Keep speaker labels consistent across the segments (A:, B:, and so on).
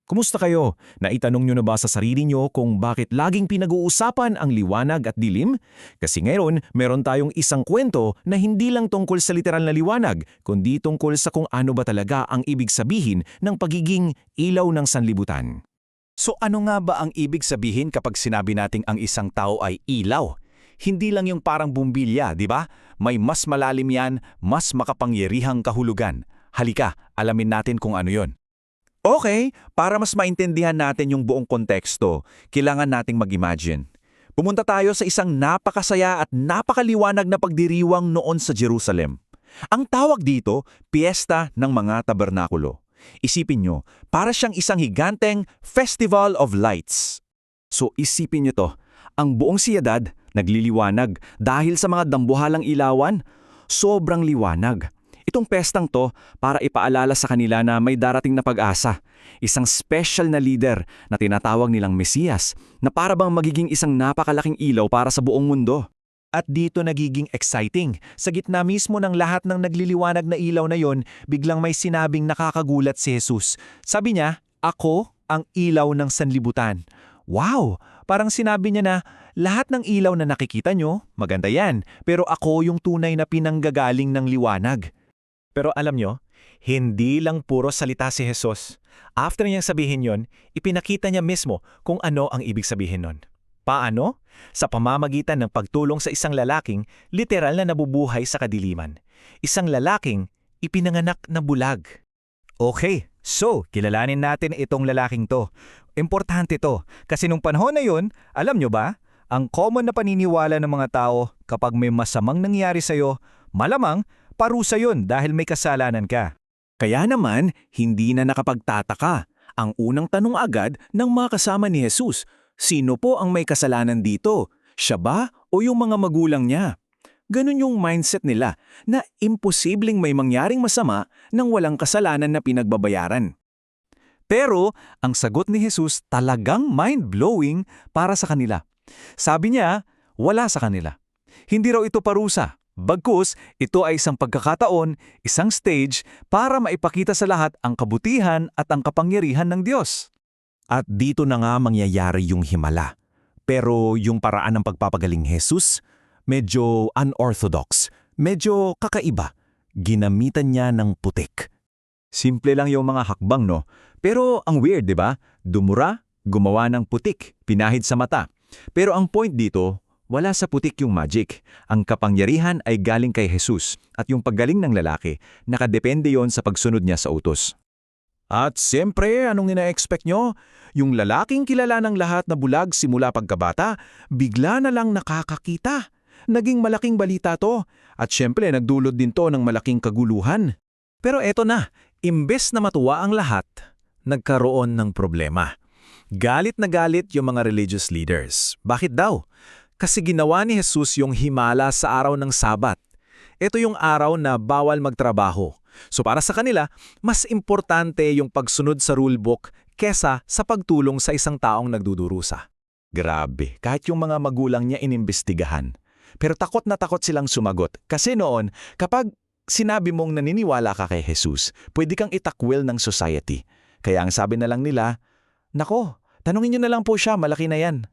A: Kumusta kayo? Naitanong nyo na ba sa sarili nyo kung bakit laging pinag-uusapan ang liwanag at dilim? Kasi ngayon, meron tayong isang kwento na hindi lang tungkol sa literal na liwanag, kundi tungkol sa kung ano ba talaga ang ibig sabihin ng pagiging ilaw ng sanlibutan.
B: So ano nga ba ang ibig sabihin kapag sinabi nating ang isang tao ay ilaw? Hindi lang yung parang bumbilya, di ba? May mas malalim yan, mas makapangyarihang kahulugan. Halika, alamin natin kung ano yon. Okay, para mas maintindihan natin yung buong konteksto, kailangan nating mag-imagine. Pumunta tayo sa isang napakasaya at napakaliwanag na pagdiriwang noon sa Jerusalem. Ang tawag dito, Piyesta ng mga Tabernakulo. Isipin nyo, para siyang isang higanteng Festival of Lights. So isipin nyo to, ang buong siyudad nagliliwanag dahil sa mga dambuhalang ilawan, sobrang liwanag. Itong pestang to para ipaalala sa kanila na may darating na pag-asa. Isang special na leader na tinatawag nilang Mesiyas na para bang magiging isang napakalaking ilaw para sa buong mundo.
C: At dito nagiging exciting. Sa gitna mismo ng lahat ng nagliliwanag na ilaw na yon, biglang may sinabing nakakagulat si Jesus. Sabi niya, "Ako ang ilaw ng sanlibutan." Wow! Parang sinabi niya na, lahat ng ilaw na nakikita nyo, maganda yan, pero ako yung tunay na pinanggagaling ng liwanag. Pero alam nyo, hindi lang puro salita si Jesus. After niyang sabihin yon, ipinakita niya mismo kung ano ang ibig sabihin nun. Paano? Sa pamamagitan ng pagtulong sa isang lalaking literal na nabubuhay sa kadiliman. Isang lalaking ipinanganak na bulag. Okay, so kilalanin natin itong lalaking to. Importante to, kasi nung panahon na yun, alam nyo ba, ang common na paniniwala ng mga tao kapag may masamang nangyari sa'yo, malamang parusa yun dahil may kasalanan ka.
A: Kaya naman, hindi na nakapagtataka. Ang unang tanong agad ng mga kasama ni Jesus, sino po ang may kasalanan dito? Siya ba o yung mga magulang niya? Ganun yung mindset nila na imposibleng may mangyaring masama nang walang kasalanan na pinagbabayaran.
B: Pero ang sagot ni Jesus talagang mind-blowing para sa kanila. Sabi niya, wala sa kanila. Hindi raw ito parusa. Bagkus, ito ay isang pagkakataon, isang stage para maipakita sa lahat ang kabutihan at ang kapangyarihan ng Diyos.
A: At dito na nga mangyayari yung himala. Pero yung paraan ng pagpapagaling Jesus, medyo unorthodox, medyo kakaiba. Ginamitan niya ng putik.
B: Simple lang yung mga hakbang, no? Pero ang weird, di ba? Dumura, gumawa ng putik, pinahid sa mata. Pero ang point dito, wala sa putik yung magic. Ang kapangyarihan ay galing kay Jesus at yung paggaling ng lalaki, nakadepende yon sa pagsunod niya sa utos.
A: At siyempre, anong ina-expect nyo? Yung lalaking kilala ng lahat na bulag simula pagkabata, bigla na lang nakakakita. Naging malaking balita to. At siyempre, nagdulot din to ng malaking kaguluhan.
C: Pero eto na, imbes na matuwa ang lahat, nagkaroon ng problema. Galit na galit yung mga religious leaders. Bakit daw? Kasi ginawa ni Jesus yung himala sa araw ng Sabat. Ito yung araw na bawal magtrabaho. So para sa kanila, mas importante yung pagsunod sa rulebook kesa sa pagtulong sa isang taong nagdudurusa.
B: Grabe, kahit yung mga magulang niya inimbestigahan. Pero takot na takot silang sumagot. Kasi noon, kapag sinabi mong naniniwala ka kay Jesus, pwede kang itakwil ng society. Kaya ang sabi na lang nila, "Nako, tanungin niyo na lang po siya, malaki na yan."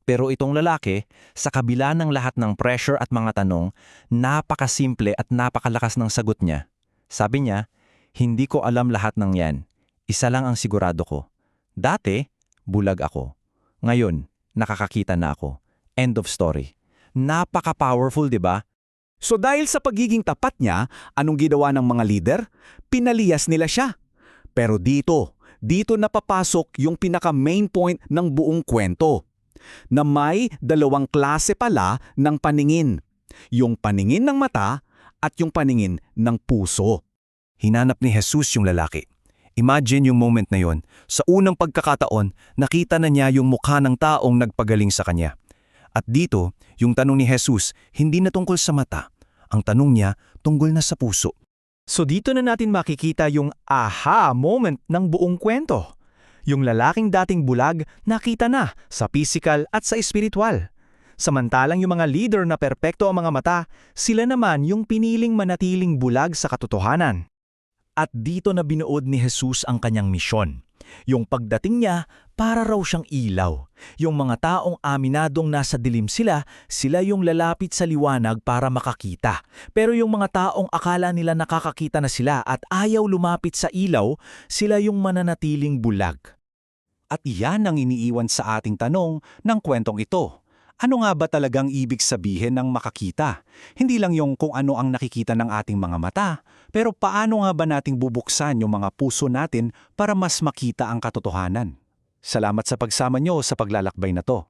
C: Pero itong lalaki, sa kabila ng lahat ng pressure at mga tanong, napakasimple at napakalakas ng sagot niya. Sabi niya, "Hindi ko alam lahat ng yan. Isa lang ang sigurado ko. Dati, bulag ako. Ngayon, nakakakita na ako." End of story. Napaka-powerful, di ba?
B: So dahil sa pagiging tapat niya, anong ginawa ng mga leader? Pinaliyas nila siya. Pero dito napapasok yung pinaka-main point ng buong kwento. Na may dalawang klase pala ng paningin. Yung paningin ng mata at yung paningin ng puso.
A: Hinanap ni Jesus yung lalaki. Imagine yung moment na yon. Sa unang pagkakataon, nakita na niya yung mukha ng taong nagpagaling sa kanya. At dito, yung tanong ni Jesus, hindi na tungkol sa mata. Ang tanong niya, tungkol na sa puso.
C: So dito na natin makikita yung aha moment ng buong kwento. Yung lalaking dating bulag, nakita na sa physical at sa espiritual. Samantalang yung mga leader na perpekto ang mga mata, sila naman yung piniling manatiling bulag sa katotohanan. At dito na binuod ni Jesus ang kanyang misyon. Yung pagdating niya, para raw siyang ilaw. Yung mga taong aminadong nasa dilim sila, sila yung lalapit sa liwanag para makakita. Pero yung mga taong akala nila nakakakita na sila at ayaw lumapit sa ilaw, sila yung mananatiling bulag.
B: At yan ang iniiwan sa ating tanong ng kwentong ito. Ano nga ba talagang ibig sabihin ng makakita? Hindi lang yung kung ano ang nakikita ng ating mga mata, pero paano nga ba nating bubuksan yung mga puso natin para mas makita ang katotohanan? Salamat sa pagsama nyo sa paglalakbay na to.